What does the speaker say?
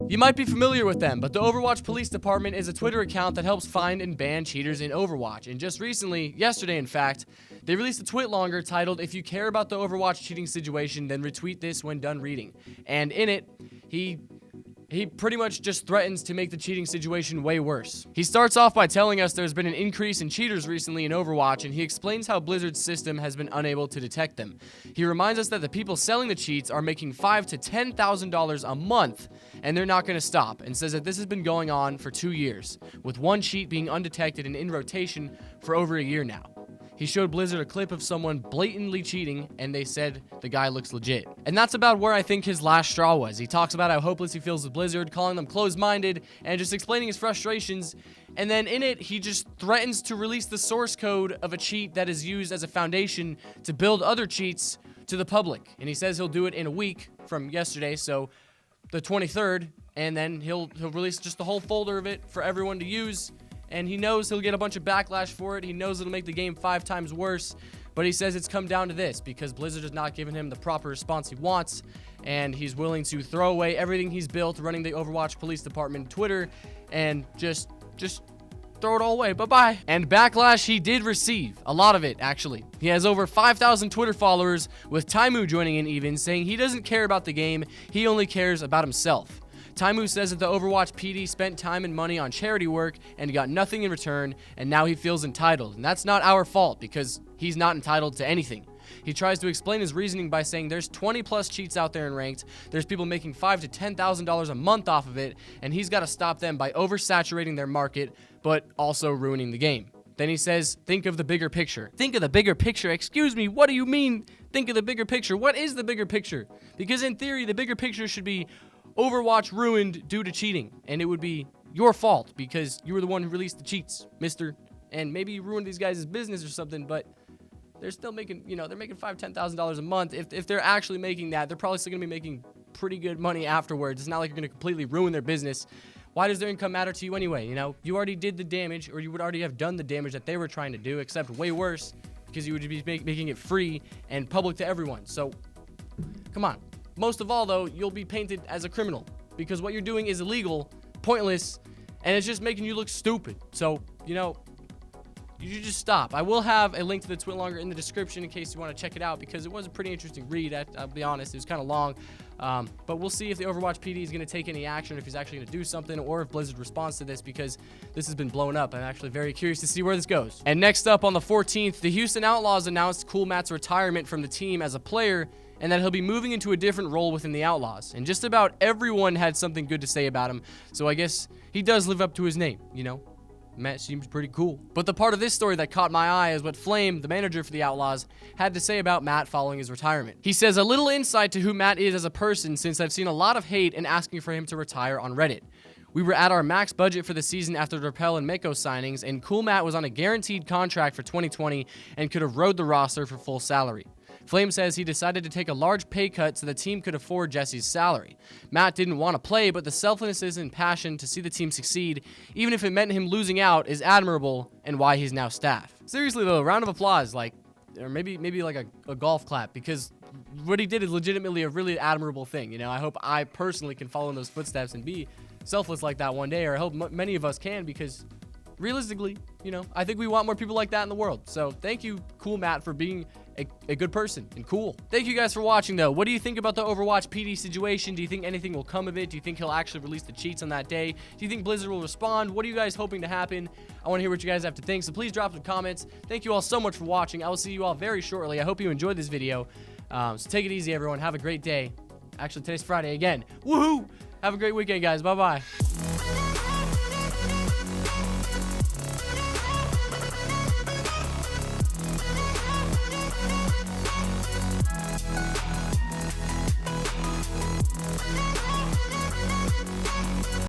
You might be familiar with them, but the Overwatch Police Department is a Twitter account that helps find and ban cheaters in Overwatch. And just recently, yesterday in fact, they released a tweet longer titled, "If you care about the Overwatch cheating situation, then retweet this when done reading." And in it, he pretty much just threatens to make the cheating situation way worse. He starts off by telling us there's been an increase in cheaters recently in Overwatch, and he explains how Blizzard's system has been unable to detect them. He reminds us that the people selling the cheats are making $5,000 to $10,000 a month, and they're not going to stop, and says that this has been going on for 2 years, with one cheat being undetected and in rotation for over a year now. He showed Blizzard a clip of someone blatantly cheating, and they said the guy looks legit. And that's about where I think his last straw was. He talks about how hopeless he feels with Blizzard, calling them closed-minded, and just explaining his frustrations. And then in it, he just threatens to release the source code of a cheat that is used as a foundation to build other cheats to the public. And he says he'll do it in a week from yesterday, so the 23rd, and then he'll release just the whole folder of it for everyone to use. And he knows he'll get a bunch of backlash for it. He knows it'll make the game 5 times worse. But he says it's come down to this because Blizzard has not given him the proper response he wants. And he's willing to throw away everything he's built running the Overwatch Police Department Twitter and just throw it all away. Bye-bye. And backlash he did receive. A lot of it, actually. He has over 5,000 Twitter followers, with Taimu joining in even, saying he doesn't care about the game. He only cares about himself. Taimu says that the Overwatch PD spent time and money on charity work and got nothing in return, and now he feels entitled. And that's not our fault, because he's not entitled to anything. He tries to explain his reasoning by saying there's 20 plus cheats out there in ranked, there's people making $5,000 to $10,000 a month off of it, and he's got to stop them by oversaturating their market, but also ruining the game. Then he says, think of the bigger picture. Think of the bigger picture? Excuse me, what do you mean, think of the bigger picture? What is the bigger picture? Because in theory, the bigger picture should be Overwatch ruined due to cheating, and it would be your fault because you were the one who released the cheats, mister. And maybe you ruined these guys' business or something, but they're still making, they're making $5,000 to $10,000 a month. If they're actually making that, they're probably still going to be making pretty good money afterwards. It's not like you're going to completely ruin their business. Why does their income matter to you anyway? You already did the damage, or you would already have done the damage that they were trying to do, except way worse, because you would be making it free and public to everyone. So, come on. Most of all, though, you'll be painted as a criminal because what you're doing is illegal, pointless, and it's just making you look stupid. So, you should just stop. I will have a link to the tweet longer in the description in case you want to check it out because it was a pretty interesting read. I'll be honest, it was kind of long. But we'll see if the Overwatch PD is going to take any action, if he's actually going to do something, or if Blizzard responds to this because this has been blown up. I'm actually very curious to see where this goes. And next up on the 14th, the Houston Outlaws announced Coolmatt's retirement from the team as a player, and that he'll be moving into a different role within the Outlaws. And just about everyone had something good to say about him, so I guess he does live up to his name, Matt seems pretty cool. But the part of this story that caught my eye is what Flame, the manager for the Outlaws, had to say about Matt following his retirement. He says, a little insight to who Matt is as a person, since I've seen a lot of hate and asking for him to retire on Reddit. We were at our max budget for the season after the Rappel and Mako signings, and Coolmatt was on a guaranteed contract for 2020 and could have rode the roster for full salary. Flame says he decided to take a large pay cut so the team could afford Jesse's salary. Matt didn't want to play, but the selflessness and passion to see the team succeed, even if it meant him losing out, is admirable and why he's now staff. Seriously though, a round of applause, or maybe like a golf clap, because what he did is legitimately a really admirable thing. I hope I personally can follow in those footsteps and be selfless like that one day, or I hope many of us can, because realistically, I think we want more people like that in the world. So thank you, Coolmatt, for being a good person and cool. Thank you guys for watching, though. What do you think about the Overwatch PD situation? Do you think anything will come of it? Do you think he'll actually release the cheats on that day? Do you think Blizzard will respond? What are you guys hoping to happen? I want to hear what you guys have to think, so please drop some comments. Thank you all so much for watching. I will see you all very shortly. I hope you enjoyed this video. So take it easy, everyone. Have a great day. Actually, today's Friday again. Woohoo! Have a great weekend, guys. Bye-bye.